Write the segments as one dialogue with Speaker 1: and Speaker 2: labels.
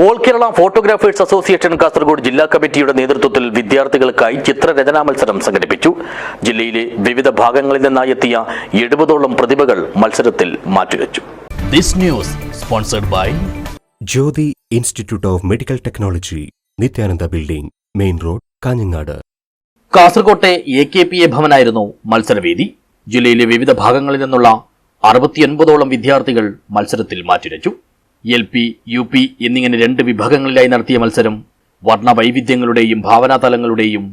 Speaker 1: All Kerala photographers association Kasaragod ജില്ലാ കമ്മിറ്റിയുടെ നേതൃത്വത്തിൽ വിദ്യാർത്ഥികൾക്കായി ചിത്രരചനാ മത്സരം സംഘടിപ്പിച്ചു. ജില്ലയിലെ വിവിധ ഭാഗങ്ങളിൽ നിന്നായി എത്തിയ 70ഓളം പ്രതിഭകൾ മത്സരത്തിൽ മാറ്റുരച്ചു.
Speaker 2: This news sponsored by
Speaker 3: Jyoti Institute of Medical Technology, Nityananda Building, Main Road, Kanhangad.
Speaker 1: കാസർകോട്ടെ AKPA ഭവനായിരുന്നു മത്സരവേദി. ജില്ലയിലെ വിവിധ ഭാഗങ്ങളിൽ നിന്നുള്ള 69ഓളം വിദ്യാർത്ഥികൾ മത്സരത്തിൽ മാറ്റുരച്ചു. LP, UP എന്നിങ്ങനെ 2 വിഭാഗങ്ങളിലായി നടത്തിയ മത്സരം വർണ്ണവൈവിധ്യങ്ങളുടെയും ഭാവനാതലങ്ങളുടെയും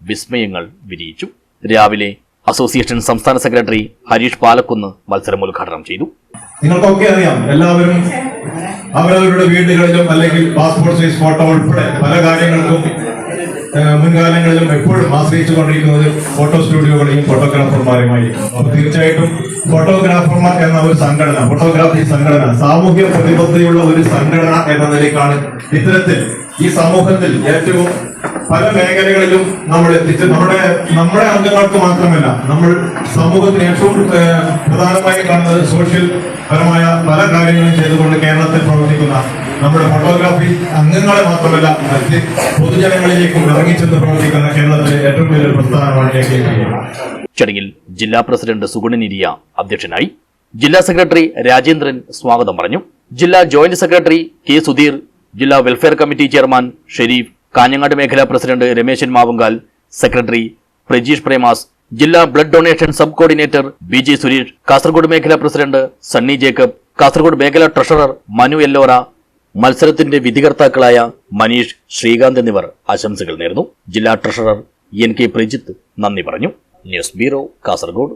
Speaker 1: വിസ്മയങ്ങൾ വിരിയിച്ചു. രാവിലെ അസോസിയേഷൻ സംസ്ഥാന സെക്രട്ടറി ഹരീഷ് പാലക്കുന്ന് മത്സരം ഉദ്ഘാടനം ചെയ്തു.
Speaker 4: നിങ്ങൾക്കൊക്കെ അറിയാം, എല്ലാവരും അവരവരുടെ വീടുകളിലും അല്ലെങ്കിൽ പാസ്പോർട്ട് സൈസ് ഫോട്ടോ ഉൾപ്പെടെ പല കാര്യങ്ങൾക്കും മുൻകാലങ്ങളിലും എപ്പോഴും ആശ്രയിച്ചുകൊണ്ടിരിക്കുന്നത് ഫോട്ടോ സ്റ്റുഡിയോകളെയും ഫോട്ടോഗ്രാഫർമാരുമായിരിക്കും. അപ്പൊ തീർച്ചയായിട്ടും ഫോട്ടോഗ്രാഫർമാർ എന്ന ഒരു സംഘടന, ഫോട്ടോഗ്രാഫി സംഘടന സാമൂഹ്യ പ്രതിബദ്ധതയുള്ള ഒരു സംഘടന എന്ന നിലയ്ക്കാണ് ഇത്തരത്തിൽ ഈ സമൂഹത്തിൽ ഏറ്റവും പല മേഖലകളിലും നമ്മൾ എത്തിച്ച് നമ്മുടെ അംഗങ്ങൾക്ക് മാത്രമല്ല നമ്മൾ സമൂഹത്തിന് ഏറ്റവും പ്രധാനമായി കാണുന്നത് സോഷ്യൽ പരമായ പല കാര്യങ്ങളും ചെയ്തുകൊണ്ട് കേരളത്തിൽ പ്രവർത്തിക്കുന്ന നമ്മുടെ ഫോട്ടോഗ്രാഫി അംഗങ്ങളെ മാത്രമല്ല മറ്റ് പൊതുജനങ്ങളിലേക്കും ഇറങ്ങിച്ചെന്ന് പ്രവർത്തിക്കുന്ന കേരളത്തിലെ ഏറ്റവും വലിയൊരു പ്രസ്ഥാനമാണ് AKPA.
Speaker 1: ചടങ്ങിൽ ജില്ലാ പ്രസിഡന്റ് സുഗുണനിരിയ അധ്യക്ഷനായി. ജില്ലാ സെക്രട്ടറി രാജേന്ദ്രൻ സ്വാഗതം പറഞ്ഞു. ജില്ലാ ജോയിന്റ് സെക്രട്ടറി K. സുധീർ, ജില്ലാ welfare committee chairman Sharif, Kanhangad മേഖലാ പ്രസിഡന്റ് രമേശൻ മാവുങ്കാൽ, സെക്രട്ടറി പ്രജീഷ് പ്രേമാസ്, ജില്ലാ blood donation sub coordinator BJ Suresh, Kasaragod മേഖലാ പ്രസിഡന്റ് സണ്ണി ജേക്കബ്, കാസർഗോഡ് മേഖലാ ട്രഷറർ മനു എല്ലോറ, മത്സരത്തിന്റെ വിധികർത്താക്കളായ മനീഷ്, ശ്രീകാന്ത് എന്നിവർ ആശംസകൾ നേർന്നു. ജില്ലാ ട്രഷറർ NK പ്രജിത്ത് നന്ദി പറഞ്ഞു. News bureau, Kasaragod.